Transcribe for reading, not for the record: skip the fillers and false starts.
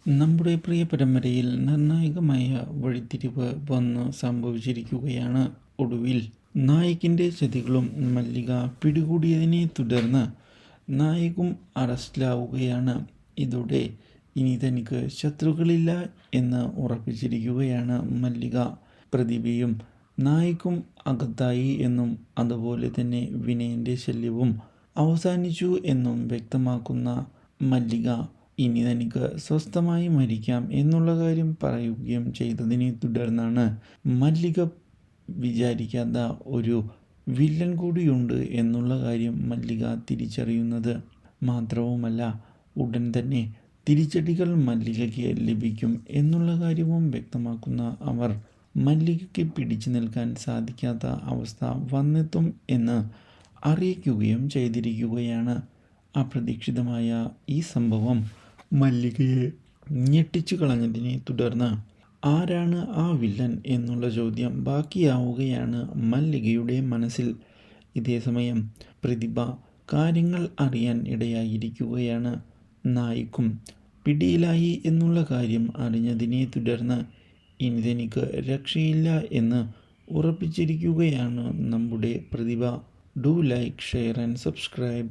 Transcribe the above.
നമ്മുടെ പ്രിയ പരമ്പരയിൽ നിർണായകമായ വഴിത്തിരിവ് വന്ന് സംഭവിച്ചിരിക്കുകയാണ്. ഒടുവിൽ നായികിൻ്റെ ചതികളും മല്ലിക പിടികൂടിയതിനെ തുടർന്ന് നായകും അറസ്റ്റിലാവുകയാണ്. ഇതോടെ ഇനി തനിക്ക് ശത്രുക്കളില്ല എന്ന് ഉറപ്പിച്ചിരിക്കുകയാണ് മല്ലിക. പ്രതിഭയും നായിക്കും അകത്തായി എന്നും അതുപോലെ തന്നെ വിനയൻ്റെ ശല്യവും അവസാനിച്ചു എന്നും വ്യക്തമാക്കുന്ന മല്ലിക ഇനി തനിക്ക് സ്വസ്ഥമായി മരിക്കാം എന്നുള്ള കാര്യം പറയുകയും ചെയ്തതിനെ തുടർന്നാണ് മല്ലിക വിചാരിക്കാത്ത ഒരു വില്ലൻ കൂടിയുണ്ട് എന്നുള്ള കാര്യം മല്ലിക തിരിച്ചറിയുന്നത്. മാത്രവുമല്ല, ഉടൻ തന്നെ തിരിച്ചടികൾ മല്ലികയ്ക്ക് ലഭിക്കും എന്നുള്ള കാര്യവും വ്യക്തമാക്കുന്ന അവർ മല്ലികയ്ക്ക് പിടിച്ചു നിൽക്കാൻ സാധിക്കാത്ത അവസ്ഥ വന്നെത്തും എന്ന് അറിയിക്കുകയും ചെയ്തിരിക്കുകയാണ്. അപ്രതീക്ഷിതമായ ഈ സംഭവം മല്ലികയെ ഞെട്ടിച്ചു കളഞ്ഞതിനെ തുടർന്ന് ആരാണ് ആ വില്ലൻ എന്നുള്ള ചോദ്യം ബാക്കിയാവുകയാണ് മല്ലികയുടെ മനസ്സിൽ. ഇതേസമയം പ്രതിഭ കാര്യങ്ങൾ അറിയാൻ ഇടയായിരിക്കുകയാണ്. നായിക്കും പിടിയിലായി എന്നുള്ള കാര്യം അറിഞ്ഞതിനെ തുടർന്ന് ഇനി തനിക്ക് രക്ഷയില്ല എന്ന് ഉറപ്പിച്ചിരിക്കുകയാണ് നമ്മുടെ പ്രതിഭ. Do like, share and subscribe.